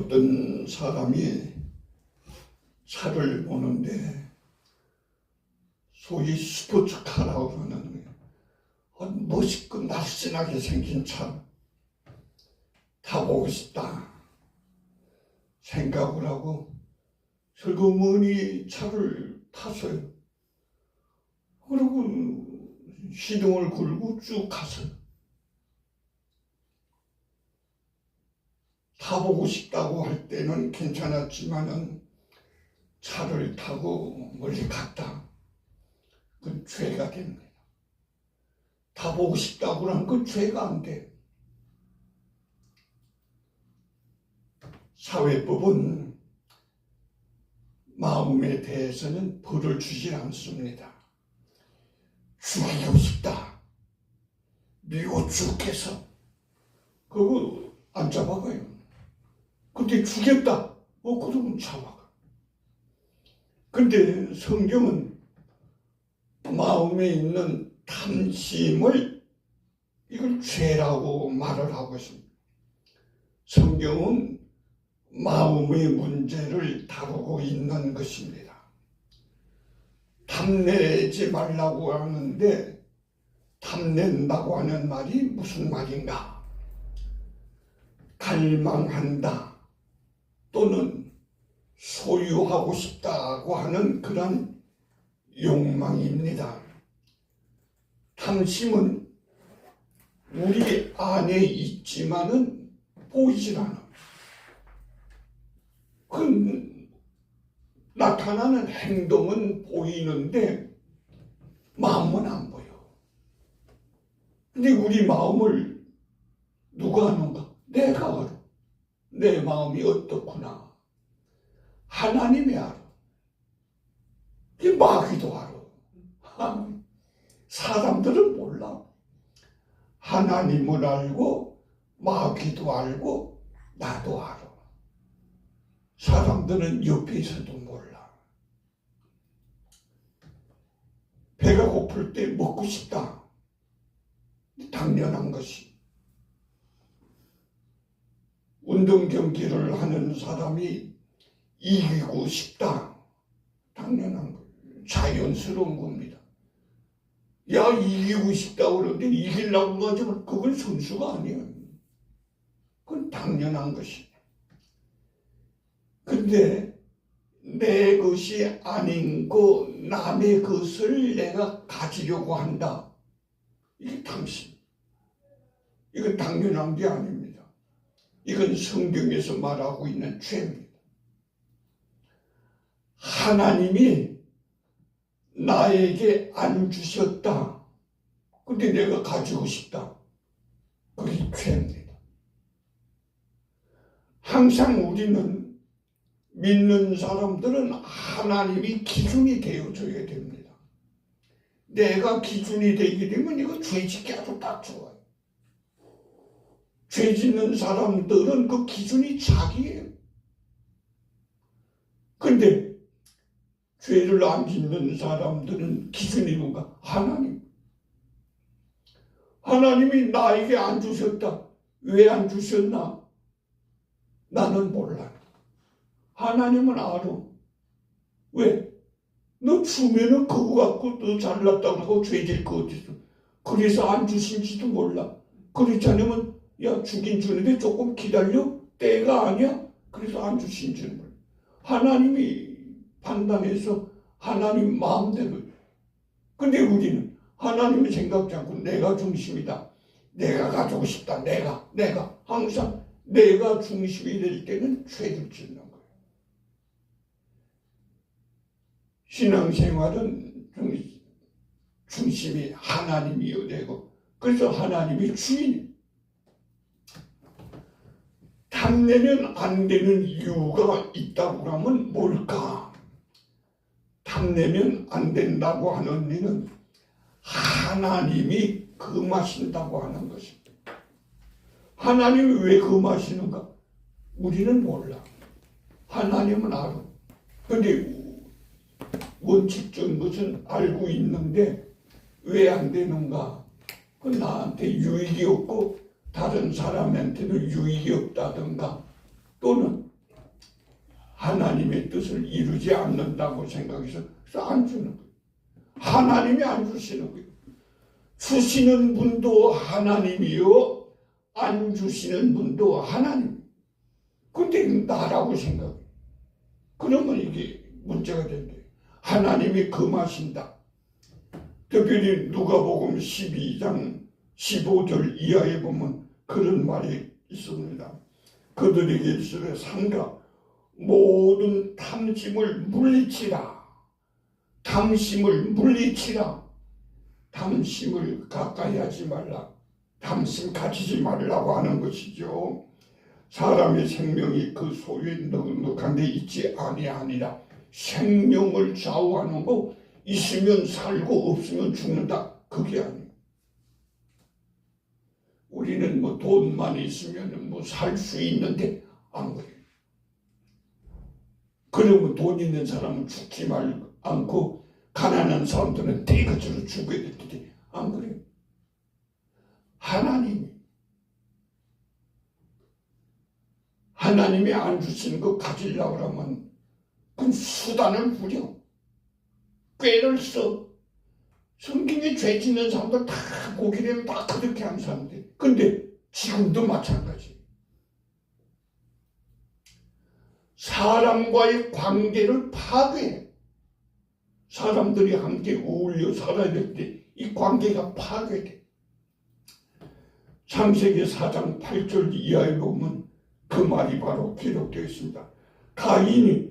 어떤 사람이 차를 보는데 소위 스포츠카라고 하는 멋있고 날씬하게 생긴 차 타보고 싶다 생각을 하고 슬그머니 차를 탔어요. 그리고 시동을 걸고 쭉 갔어요. 타보고 싶다고 할 때는 괜찮았지만은 차를 타고 멀리 갔다. 그건 죄가 됩니다. 타보고 싶다고 하는 건 죄가 안 돼. 사회법은 마음에 대해서는 벌을 주지 않습니다. 죽이고 싶다. 미워 죽겠어. 그거 안 잡아가요. 근데 죽였다. 그러면 잡아가. 근데 성경은 마음에 있는 탐심을 이걸 죄라고 말을 하고 있습니다. 성경은 마음의 문제를 다루고 있는 것입니다. 탐내지 말라고 하는데 탐낸다고 하는 말이 무슨 말인가? 갈망한다 또는 소유하고 싶다고 하는 그런 욕망입니다. 탐심은 우리 안에 있지만은 보이질 않아. 그 나타나는 행동은 보이는데 마음은 안 보여. 근데 우리 마음을 누가 아는가? 내가 알아. 내 마음이 어떻구나. 하나님이 알아. 이 마귀도 알아. 사람들은 몰라. 하나님을 알고 마귀도 알고 나도 알아. 사람들은 옆에 있어도 몰라. 배가 고플 때 먹고 싶다. 당연한 것이. 운동 경기를 하는 사람이 이기고 싶다. 당연한 거. 자연스러운 겁니다. 야, 이기고 싶다고 그러는데 이기려고 하지만 그건 선수가 아니에요. 그건 당연한 것이에요. 근데 내 것이 아닌 거 남의 것을 내가 가지려고 한다. 이게 탐심. 이건 당연한 게 아닙니다. 이건 성경에서 말하고 있는 죄입니다. 하나님이 나에게 안 주셨다. 근데 내가 가지고 싶다. 그게 죄입니다. 항상 우리는 믿는 사람들은 하나님이 기준이 되어줘야 됩니다. 내가 기준이 되게 되면 이거 죄 짓기 아주 딱 좋아요. 죄 짓는 사람들은 그 기준이 자기예요. 근데 죄를 안 짓는 사람들은 기준이 뭔가? 하나님. 하나님이 나에게 안 주셨다. 왜 안 주셨나? 나는 몰라. 하나님은 알아. 왜? 너 주면은 그거 갖고 너 잘났다고 하고 죄질 거 어딨어. 그래서 안 주신지도 몰라. 그렇지 않으면 야 주긴 주는데 조금 기다려? 때가 아니야? 그래서 안 주신지는 몰라. 하나님이 판단해서 하나님 마음대로. 근데 우리는 하나님을 생각지 않고 내가 중심이다. 내가 가지고 싶다. 내가 항상 내가 중심이 될 때는 죄를 짓는 거예요. 신앙생활은 중심이 하나님이어야 되고 그래서 하나님이 주인. 탐내면 안 되는 이유가 있다고 하면 뭘까? 탐내면 안 된다고 하는 이유는 하나님이 금하신다고 하는 것입니다. 하나님이 왜 금하시는가? 우리는 몰라. 하나님은 알아. 그런데 원칙적인 것은 알고 있는데 왜 안 되는가? 그 나한테 유익이 없고 다른 사람한테도 유익이 없다든가 또는 하나님의 뜻을 이루지 않는다고 생각해서 그래서 안 주는 거예요. 하나님이 안 주시는 거예요. 주시는 분도 하나님이요, 안 주시는 분도 하나님. 근데 나라고 생각해. 그러면 이게 문제가 된대요. 하나님이 금하신다. 특별히 누가복음 12장 15절 이하에 보면 그런 말이 있습니다. 그들에게 이르시되 삼가 모든 탐심을 물리치라. 탐심을 물리치라. 탐심을 가까이 하지 말라. 탐심 가지지 말라고 하는 것이죠. 사람의 생명이 그 소유에 넉넉한 데 있지 아니하니라. 생명을 좌우하는 거 있으면 살고 없으면 죽는다. 그게 아니에요. 우리는 뭐 돈만 있으면 뭐 살 수 있는데 안 그래요. 그러면 돈 있는 사람은 죽지 않고 가난한 사람들은 대거처럼 죽어야 될 텐데 안 그래요. 하나님이 안 주시는 거 가지려고 하면 그건 수단을 부려. 꾀를 써. 성경에 죄 짓는 사람들 다 보기에는 다 그렇게 하는 사람들. 근데 지금도 마찬가지. 사람과의 관계를 파괴해. 사람들이 함께 어울려 살아야 될 때 이 관계가 파괴돼. 창세기 4장 8절 이하에 보면 그 말이 바로 기록되어 있습니다. 가인이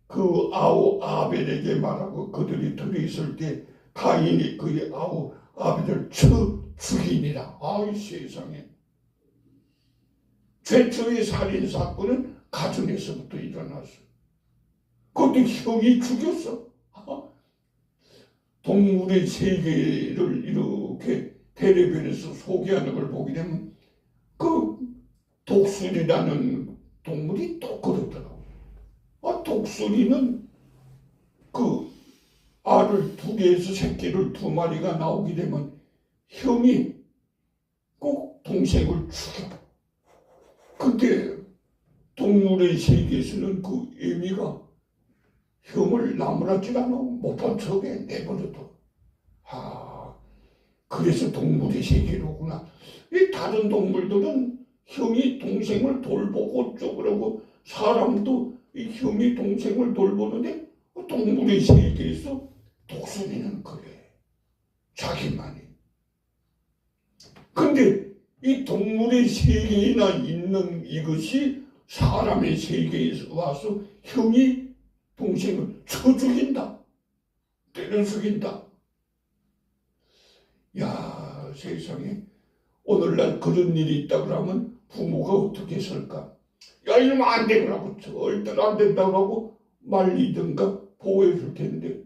그 아우 아벨에게 말하고 그들이 둘이 있을 때 가인이 그의 아우 아벨을 쳐 죽이니라. 아이 세상에. 최초의 살인사건은 가정에서부터 일어났어. 그것도 형이 죽였어. 동물의 세계를 이렇게 텔레비전에서 소개하는 걸 보게 되면 그 독수리라는 동물이 또 그렇더라고. 독수리는 그 알을 2개에서 새끼를 2마리가 나오게 되면 형이 꼭 동생을 죽여. 근데 동물의 세계에서는 그 애미가 형을 나무라질 않아. 못 본 척에 내버려둬. 그래서 동물의 세계로구나. 이 다른 동물들은 형이 동생을 돌보고 어쩌고 사람도 이 형이 동생을 돌보는데 동물의 세계에서 독수리는 그래. 자기만이. 근데 이 동물의 세계에나 있는 이것이 사람의 세계에서 와서 형이 동생을 쳐 죽인다. 때려 죽인다. 야, 세상에. 오늘날 그런 일이 있다고 하면 부모가 어떻게 살까? 야, 이러면 안 되더라고. 절대로 안 된다고 하고 말리든가 보호해 줄 텐데.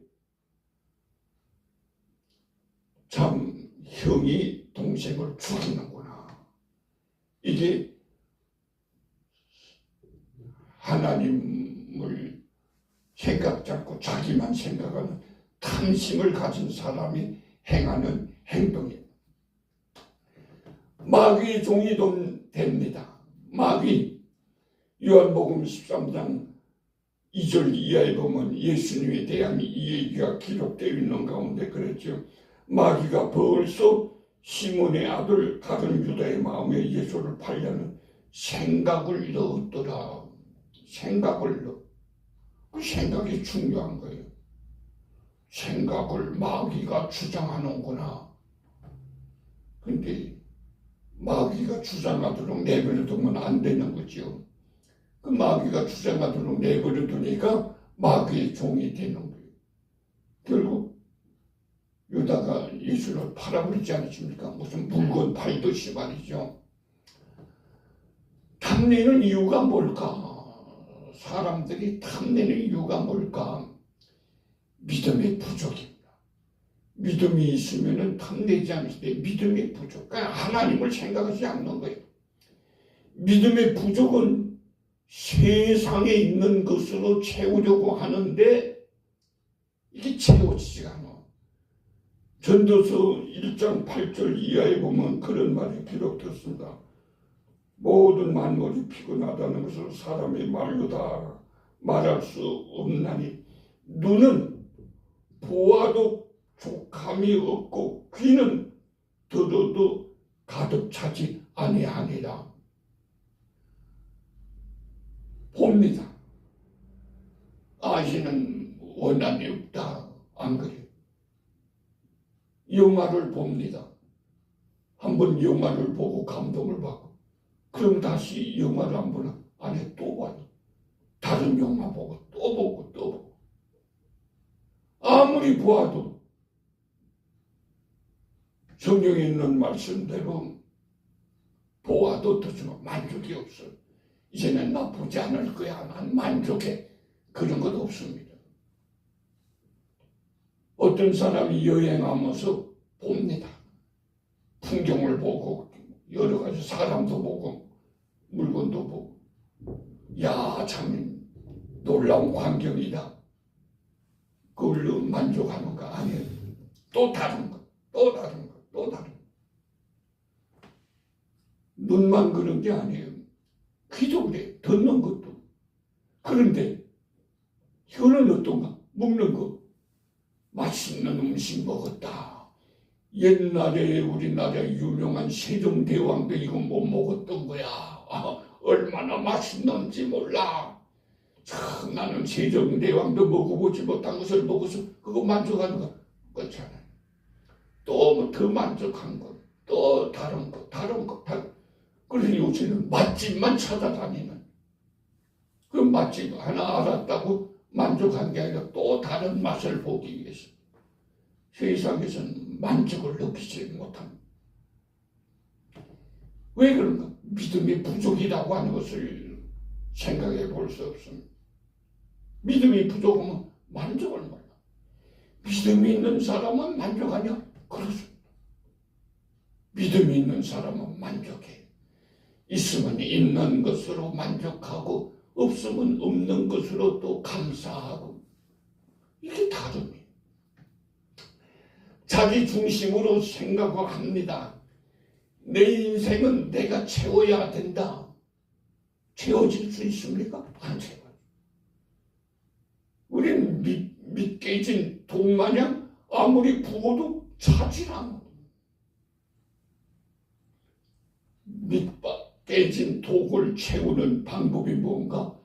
참, 형이 동생을 죽이는구나. 이게 하나님을 생각지 않고 자기만 생각하는 탐심을 가진 사람이 행하는 행동이에요. 마귀의 종이 됩니다. 마귀. 요한복음 13장 2절 이하에 보면 예수님에 대한 이 얘기가 기록되어 있는 가운데 그랬죠. 마귀가 벌써 시몬의 아들 가룟 유다의 마음에 예수를 팔려는 생각을 넣었더라. 생각을 넣어. 그 생각이 중요한 거예요. 생각을 마귀가 주장하는구나. 근데 마귀가 주장하도록 내버려두면 안 되는 거죠. 그 마귀가 주장하도록 내버려두니까 마귀의 종이 되는 거예요. 결국 유다가 예수를 팔아버리지 않았습니까? 무슨 물건 팔듯이 말이죠. 탐내는 이유가 뭘까? 사람들이 탐내는 이유가 뭘까? 믿음의 부족입니다. 믿음이 있으면 탐내지 않을 때 믿음의 부족. 그러니까 하나님을 생각하지 않는 거예요. 믿음의 부족은 세상에 있는 것으로 채우려고 하는데 이게 채워지지가 않아. 전도서 1장 8절 이하에 보면 그런 말이 기록됐습니다. 모든 만물이 피곤하다는 것을 사람의 말로다. 말할 수 없나니 눈은 보아도 족함이 없고 귀는 들어도 가득 차지 아니하니라. 봅니다. 아시는 원한이 없다. 안 그래요? 영화를 봅니다. 한번 영화를 보고 감동을 받고 그럼 다시 영화를 한 번 안에 또 봐요. 다른 영화 보고 또 보고 또 보고 아무리 보아도 성경에 있는 말씀대로 보아도 듣지만 만족이 없어요. 이제는 나 보지 않을 거야. 난 만족해. 그런 것 없습니다. 어떤 사람이 여행하면서 봅니다. 풍경을 보고 여러 가지 사람도 보고 물건도 보고 야, 참 놀라운 광경이다. 그걸로 만족하는가? 아니에요. 또 다른 것, 또 다른 것, 또 다른 것. 눈만 그런 게 아니에요. 귀도 그래. 듣는 것도. 그런데 혀는 어떤가? 먹는 거. 맛있는 음식 먹었다. 옛날에 우리나라 유명한 세종대왕도 이거 못 먹었던 거야. 얼마나 맛있는지 몰라. 참, 나는 세종대왕도 먹어보지 못한 것을 먹어서 그거 만족하는 거 그렇잖아요. 또 더 만족한 것, 또 다른 것, 다른 것, 다른. 그래서 요새는 맛집만 찾아다니는. 그 맛집 하나 알았다고 만족한 게 아니라 또 다른 맛을 보기 위해서 세상에서는 만족을 느끼지 못합니다. 왜 그런가? 믿음이 부족이라고 하는 것을 생각해 볼 수 없습니다. 믿음이 부족하면 만족을 몰라. 믿음이 있는 사람은 만족하냐? 그렇습니다. 믿음이 있는 사람은 만족해. 있으면 있는 것으로 만족하고 없으면 없는 것으로 또 감사하고 이게 다릅니다. 자기 중심으로 생각을 합니다. 내 인생은 내가 채워야 된다. 채워질 수 있습니까? 안 채워요. 우린 밑 깨진 독마냥 아무리 부어도 차질 않아. 밑 깨진 독을 채우는 방법이 뭔가?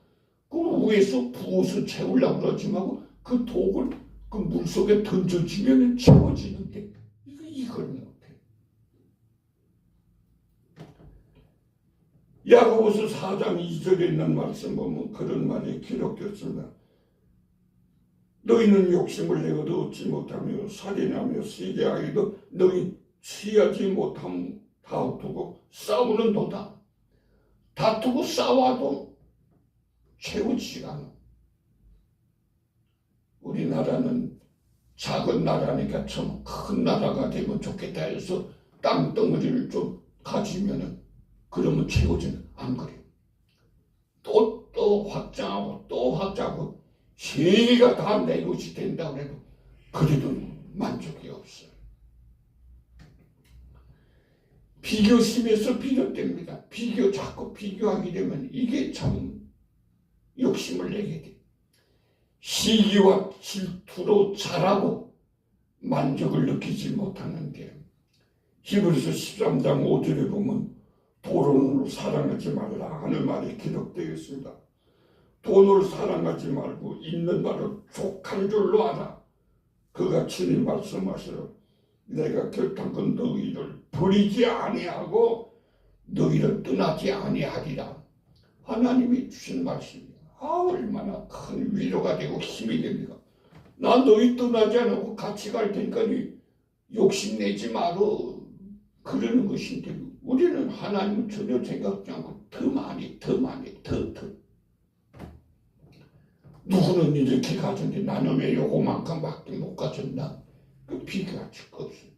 그 위에서 부어서 채우려고 그러지 말고 그 독을 그 물속에 던져지면 채워지는데 이걸 못해. 야고보서 4장 2절에 있는 말씀 보면 그런 말이 기록되었습니다. 너희는 욕심을 내어도 얻지 못하며 살인하며 시기하기도 너희 취하지 못함 다투고 싸우는 도다. 다투고 싸워도 채우지가 않아. 우리나라는 작은 나라니까 참 큰 나라가 되면 좋겠다 해서 땅덩어리를 좀 가지면은 그러면 채우지는 안 그래요. 또 확장하고 또 확장하고 세계가 다 내 것이 된다고 해도 그래도 만족이 없어요. 비교심에서 비롯됩니다. 자꾸 비교하게 되면 이게 참 욕심을 내게 돼. 시기와 질투로 자라고 만족을 느끼지 못하는데 히브리서 13장 5절에 보면 돈을 사랑하지 말라 하는 말이 기록되어 있습니다. 돈을 사랑하지 말고 있는 바를 족한 줄로 알아. 그가 친히 말씀하시러 내가 결단건 너희를 버리지 아니하고 너희를 떠나지 아니하리라. 하나님이 주신 말씀이야. 얼마나 큰 위로가 되고 힘이 됩니까? 나 너희 떠나지 않고 같이 갈 테니까 욕심내지 마라. 그러는 것인데 우리는 하나님은 전혀 생각지 않고 더 많이 누구는 이렇게 가졌는데 나는 왜 요거만큼밖에 못 가졌나? 그 비교할 수가 없어요.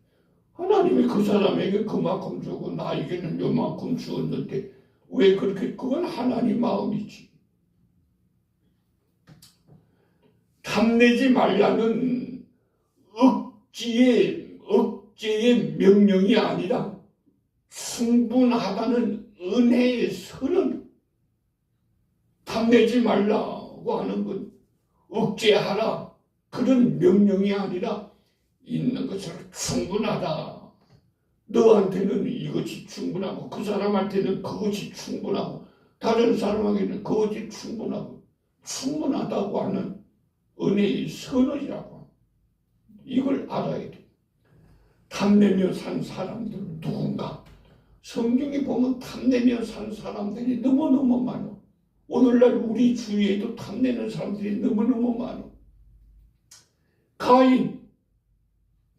하나님이 그 사람에게 그만큼 주고 나에게는 요만큼 주었는데 왜 그렇게? 그건 하나님 마음이지. 탐내지 말라는 억제의 명령이 아니라 충분하다는 은혜의 선언. 탐내지 말라. 하라고 하는 건 억제하라 그런 명령이 아니라 있는 것으로 충분하다. 너한테는 이것이 충분하고 그 사람한테는 그것이 충분하고 다른 사람에게는 그것이 충분하고 충분하다고 하는 은혜의 선언이라고 이걸 알아야 돼. 탐내며 산 사람들 누군가 성경에 보면 탐내며 산 사람들이 너무너무 많아. 오늘날 우리 주위에도 탐내는 사람들이 너무너무 많아. 가인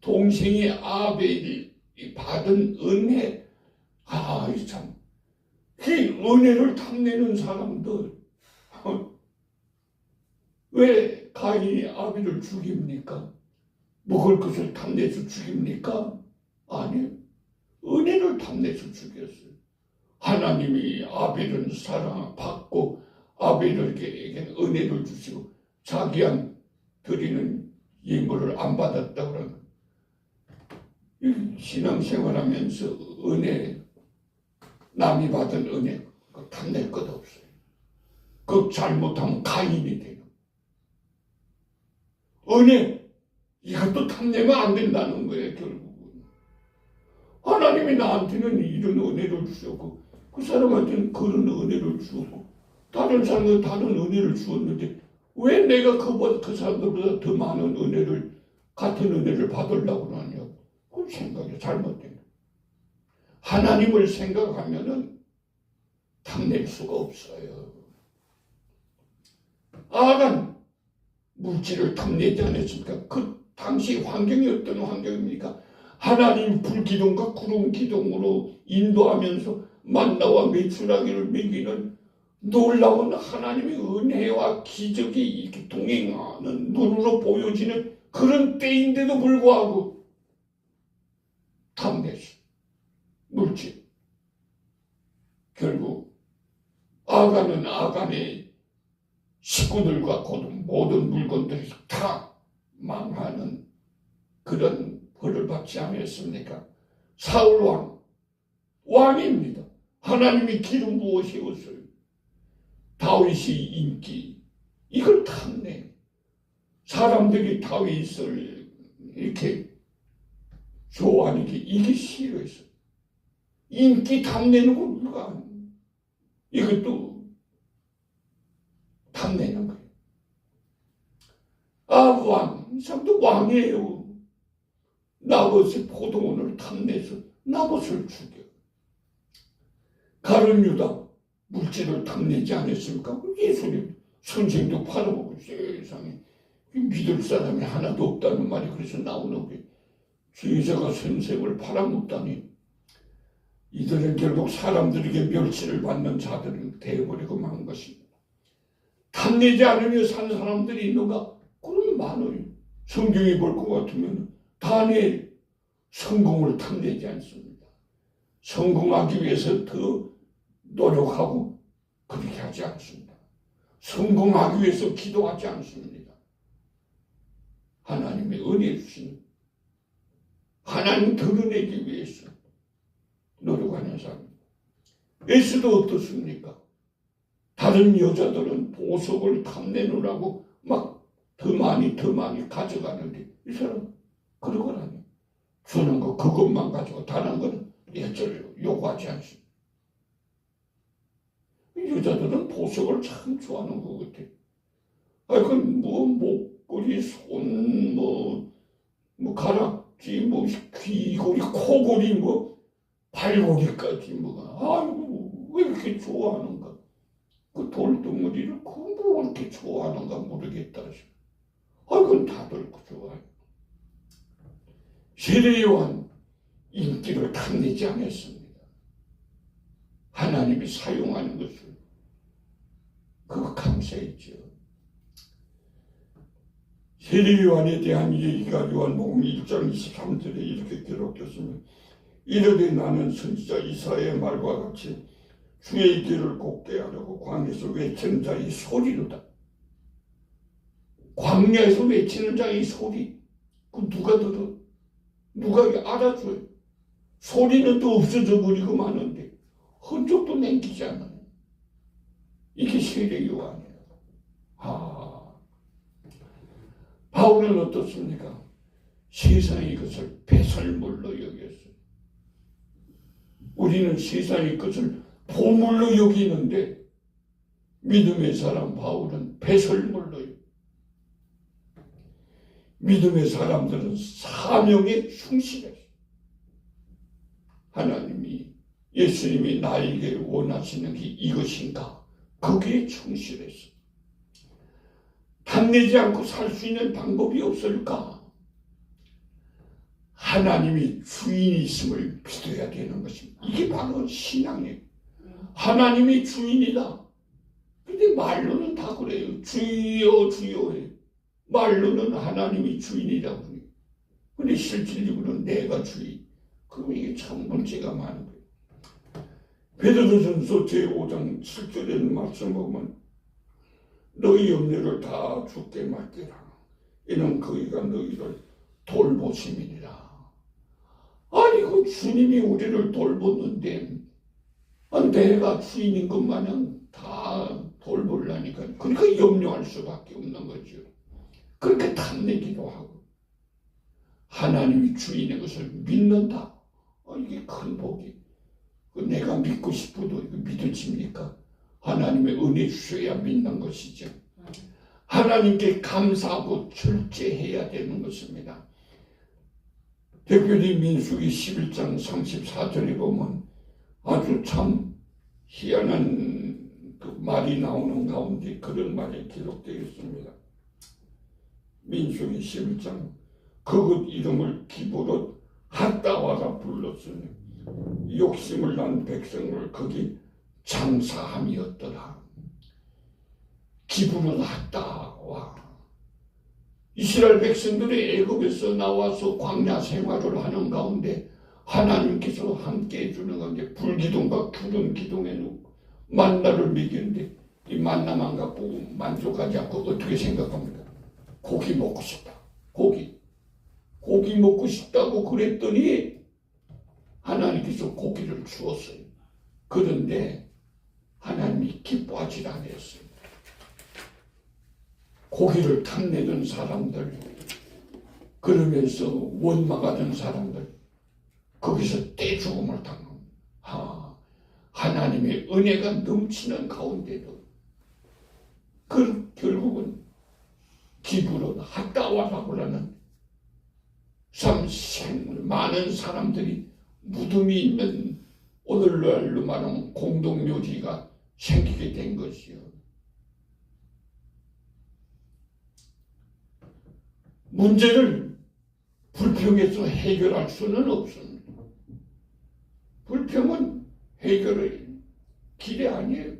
동생의 아벨이 받은 은혜 참 그 은혜를 탐내는 사람들 왜 가인이 아벨을 죽입니까? 먹을 것을 탐내서 죽입니까? 아니요. 은혜를 탐내서 죽였어요. 하나님이 아벨을 사랑받고 아벨에게 은혜를 주시고 자기한 드리는 예물을 안 받았다 그러는 신앙생활하면서 은혜 남이 받은 은혜 탐낼 것 없어요. 그 잘못하면 가인이 돼요. 은혜 이것도 탐내면 안 된다는 거예요. 결국은 하나님이 나한테는 이런 은혜를 주셨고 그 사람한테는 그런 은혜를 주었고 다른 사람은 다른 은혜를 주었는데 왜 내가 그 사람들보다 더 많은 은혜를 같은 은혜를 받으려고 하냐고 그 생각이 잘못된 거예요. 하나님을 생각하면은 탐낼 수가 없어요. 아간 물질을 탐내지 않았습니까? 그 당시 환경이 어떤 환경입니까? 하나님 불기둥과 구름기둥으로 인도하면서 만나와 메추라기를 먹이는 놀라운 하나님의 은혜와 기적이 이렇게 동행하는 눈으로 보여지는 그런 때인데도 불구하고 탐내서 물질 결국 아간은 아간의 식구들과 모든 물건들이 다 망하는 그런 벌을 받지 않았습니까? 사울 왕입니다. 하나님이 기름 부어 세웠어요. 다윗의 인기 이걸 탐내. 사람들이 다윗을 이렇게 좋아하는 게 이게 싫어했어. 인기 탐내는 거 누가 이것도 탐내는 거예요. 이 사람도 왕이에요. 나봇의 포도원을 탐내서 나봇을 죽여. 가룟 유다 물질을 탐내지 않았습니까? 예수님 선생도 팔아먹고 세상에 믿을 사람이 하나도 없다는 말이 그래서 나오는 거예요. 제자가 선생을 팔아먹다니 이들은 결국 사람들에게 멸시를 받는 자들은 되어버리고 만 것입니다. 탐내지 않으며 산 사람들이 있는가? 그럼 많아요. 성경이 볼 것 같으면 다니엘 성공을 탐내지 않습니다. 성공하기 위해서 더 노력하고 그렇게 하지 않습니다. 성공하기 위해서 기도하지 않습니다. 하나님의 은혜 주시는 하나님 드러내기 위해서 노력하는 사람입니다. 에스도 어떻습니까? 다른 여자들은 보석을 탐내느라고 막 더 많이 가져가는데 이 사람 그런 건 아니에요. 주는 거 그것만 가지고 다른 거는 예절로 요구하지 않습니다. 여자들은 보석을 참 좋아하는 것 같아요. 그건 목걸이, 손, 가락지, 귀걸이, 코걸이, 발걸이까지 아이고 왜 이렇게 좋아하는가? 그 돌덩어리를 왜 이렇게 좋아하는가 모르겠다. 그건 다들 좋아해요. 세례요한 인기를 탐내지 않았습니다. 하나님이 사용하는 것을 그거 감사했죠. 세례요한에 대한 얘기가 요한복음 1장 23절에 이렇게 기록됐습니다. 이르되 나는 선지자 이사야의 말과 같이 주의 길을 곱게 하려고 광야에서 외치는 자의 소리로다. 광야에서 외치는 자의 소리 그 누가 들어? 누가 알아줘요? 소리는 또 없어져 버리고 마는데 흔적도 남기지 않아요. 이게 세례요한이에요. 바울은 어떻습니까? 세상의 것을 배설물로 여겼어요. 우리는 세상의 것을 보물로 여기는데 믿음의 사람 바울은 배설물로 여겨요. 믿음의 사람들은 사명에 충실했어요. 하나님이 예수님이 나에게 원하시는 게 이것인가? 거기에 충실했어요. 탐내지 않고 살 수 있는 방법이 없을까? 하나님이 주인이심을 믿어야 되는 것입니다. 이게 바로 신앙이에요. 하나님이 주인이다. 근데 말로는 다 그래요. 주여 주여 해요. 말로는 하나님이 주인이라고 그래요. 근데 실질적으로는 내가 주인. 그럼 이게 참 문제가 많은 거예요. 베드로전서 제5장 7절에 말씀 보면 너희 염려를 다 주께 맡기라. 이는 그이가 너희를 돌보심이니라. 아니 그 주님이 우리를 돌보는데 내가 주인인 것 마냥 다 돌보려니까 그러니까 염려할 수밖에 없는 거죠. 그렇게 탐내기도 하고 하나님이 주인의 것을 믿는다. 이게 큰 복이. 내가 믿고 싶어도 이거 믿어집니까? 하나님의 은혜 주셔야 믿는 것이죠. 하나님께 감사하고 절제해야 되는 것입니다. 특별히 민수기 11장 34절에 보면 아주 참 희한한 그 말이 나오는 가운데 그런 말이 기록되어 있습니다. 민수기 11장 그곳 이름을 기브롯 핫다와라 불렀으니 욕심을 난 백성을 거기 장사함이었더라. 기브롯 핫다와 이스라엘 백성들이 애굽에서 나와서 광야 생활을 하는 가운데 하나님께서 함께 해주는 가운데 불기둥과 구름 기둥에 놓고 만나를 먹이는데 이 만나만 갖고 만족하지 않고 어떻게 생각합니까? 고기 먹고 싶다. 고기 먹고 싶다고 그랬더니 하나님께서 고기를 주었어요. 그런데 하나님이 기뻐하지 않았어요. 고기를 탐내던 사람들, 그러면서 원망하던 사람들, 거기서 떼죽음을 당합니다. 하나님의 은혜가 넘치는 가운데도 결국은 기브롯 핫다와라고 하는 많은 사람들이 무덤이 있는 오늘날로 말하면 공동묘지가 생기게 된 것이요. 문제를 불평해서 해결할 수는 없습니다. 불평은 해결의 길이 아니에요.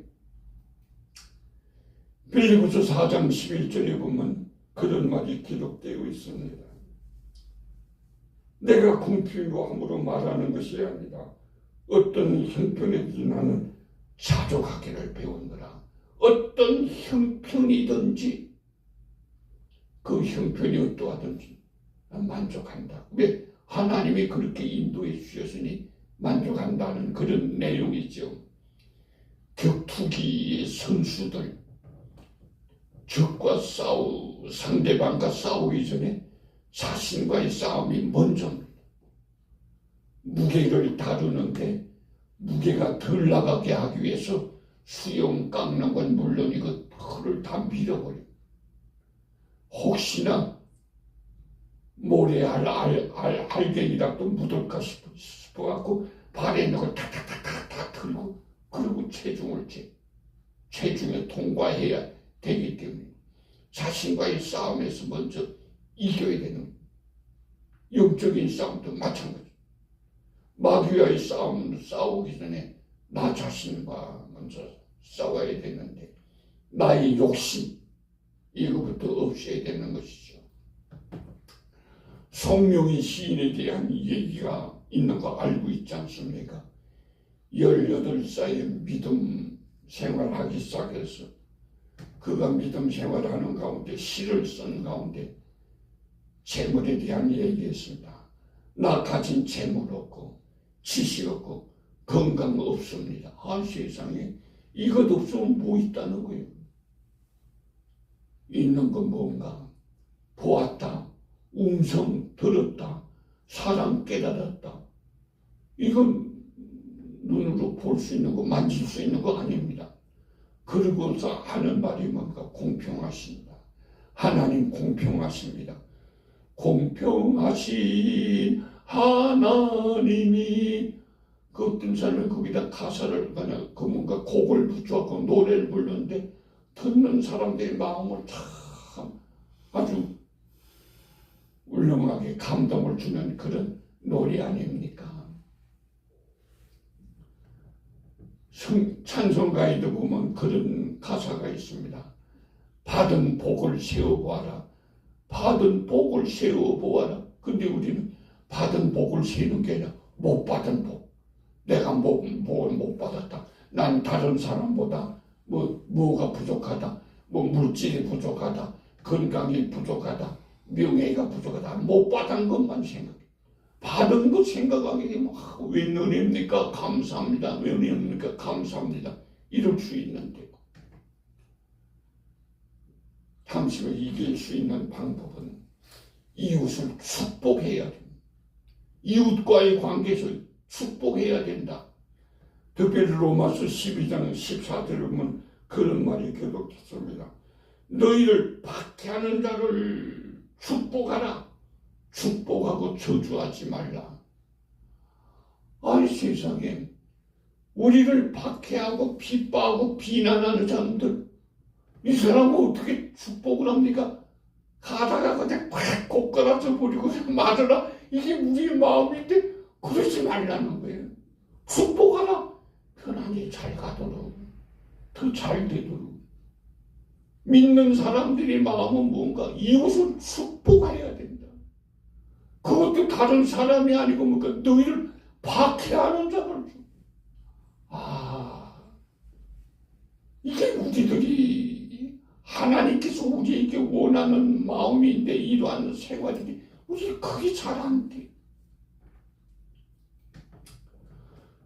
빌립보서 4장 11절에 보면 그런 말이 기록되어 있습니다. 내가 공평이고 함으로 말하는 것이 아니라 어떤 형편이든지 나는 자족하기를 배웠노라. 어떤 형편이든지 그 형편이 어떠하든지 난 만족한다. 왜? 하나님이 그렇게 인도해 주셨으니 만족한다는 그런 내용이죠. 격투기의 선수들 상대방과 싸우기 전에 자신과의 싸움이 먼저입니다. 무게를 다루는데 무게가 덜 나가게 하기 위해서 수영 깎는 건 물론이고 그걸 다 밀어버려요. 혹시나 모래에 알갱이라도 묻을까 싶어갖고 발에 있는 걸 탁탁탁탁 들고 그리고 체중에 통과해야 되기 때문에 자신과의 싸움에서 먼저 이겨야 되는 영적인 싸움도 마찬가지. 마귀와의 싸우기 전에 나 자신과 먼저 싸워야 되는데 나의 욕심 이거부터 없애야 되는 것이죠. 성령의 시인에 대한 얘기가 있는 거 알고 있지 않습니까? 18살에 믿음 생활하기 시작해서 그가 믿음 생활하는 가운데 시를 쓴 가운데 재물에 대한 얘기했습니다. 나 가진 재물 없고 지식 없고 건강 없습니다. 세상에 이것 없으면 뭐 있다는 거예요. 있는 건 뭔가 보았다, 음성 들었다, 사랑 깨달았다. 이건 눈으로 볼 수 있는 거, 만질 수 있는 거 아닙니다. 그러고서 하는 말이 뭔가 공평하십니다. 하나님 공평하십니다. 공평하신 하나님이, 그 어떤 사람은 거기다 가사를 그냥 그 뭔가 곡을 붙여갖고 노래를 부르는데 듣는 사람들의 마음을 참 아주 울렁하게 감동을 주는 그런 노래 아닙니까? 찬송가에도 보면 그런 가사가 있습니다. 받은 복을 세어보아라. 받은 복을 세어보아라. 근데 우리는 받은 복을 세는 게 아니라 못 받은 복. 내가 복을 못 받았다. 난 다른 사람보다 뭐가 부족하다. 물질이 부족하다. 건강이 부족하다. 명예가 부족하다. 못 받은 것만 생각해. 받은 것 생각하게 되면 웬 은혜입니까? 감사합니다. 웬 은혜입니까? 감사합니다. 이럴 수 있는데 당신을 이길 수 있는 방법은 이웃을 축복해야 됩니다. 이웃과의 관계에서 축복해야 된다. 특별히 로마서 12장 14절을 보면 그런 말이 기록됐습니다. 너희를 박해하는 자를 축복하라. 축복하고 저주하지 말라. 아니 세상에 우리를 박해하고 핍박하고 비난하는 사람들, 이 사람은 어떻게 축복을 합니까? 가다가 그냥 콱 꽂걸어져 버리고 맞으라. 이게 우리의 마음인데 그러지 말라는 거예요. 축복하라. 편안히 잘 가도록, 더 잘 되도록. 믿는 사람들의 마음은 뭔가 이웃을 축복해야 된다. 그것도 다른 사람이 아니고 뭔가 너희를 박해하는 자를. 이게 우리들이 하나님께서 우리에게 원하는 마음인데 이러한 생활이 우리 그게 잘 안 돼.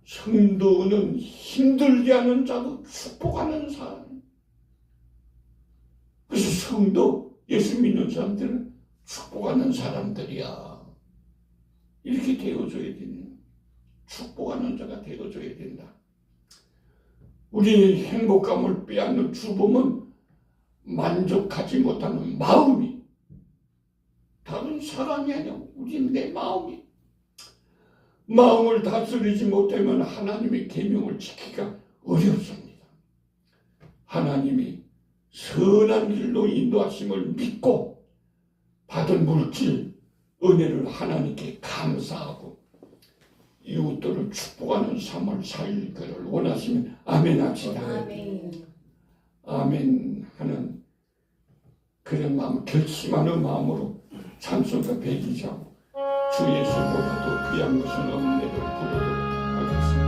성도는 힘들게 하는 자도 축복하는 사람. 그래서 성도, 예수 믿는 사람들은 축복하는 사람들이야. 이렇게 되어줘야 되네. 축복하는 자가 되어줘야 된다. 우리의 행복감을 빼앗는 주범은 만족하지 못하는 마음이, 다른 사람이 아니야. 우리는 내 마음이. 마음을 다스리지 못하면 하나님의 계명을 지키기가 어렵습니다. 하나님이 선한 길로 인도하심을 믿고 받은 물질, 은혜를 하나님께 감사하고 이웃들을 축복하는 삶을 살기를 원하시면 아멘 합시다. 아멘 하는 그런 마음, 결심하는 마음으로 찬송가 102장 주 예수보다도 귀한 것은 없네를 부르도록 하겠습니다.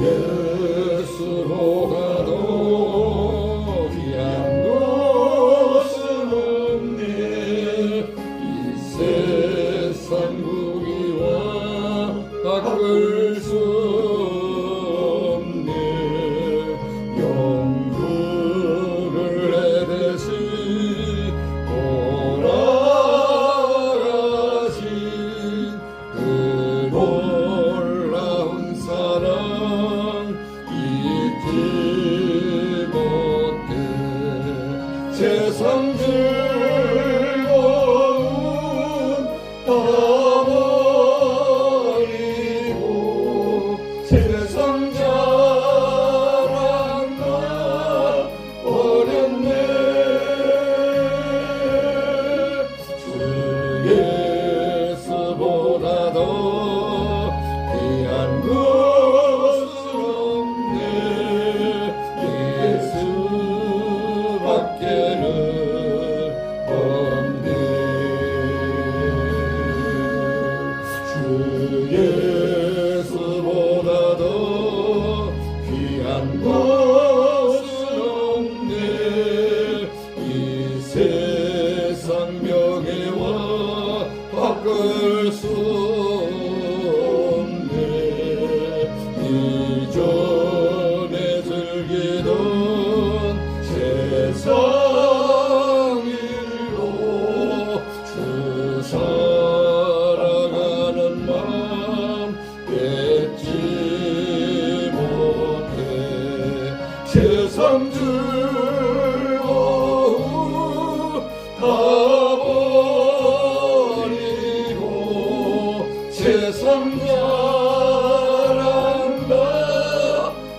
예수로 가도 귀한 것은 없네. 이 세상 무기와 바꿀 수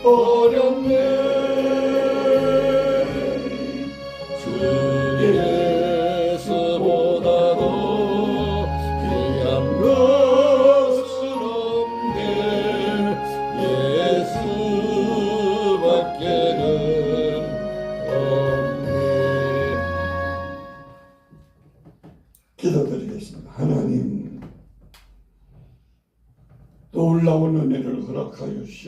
버렸네. 주예수보다도 귀한 것은 없네. 예수밖에는 없네. 기도드리겠습니다. 하나님, 놀라운 은혜를 허락하여 주시옵소서.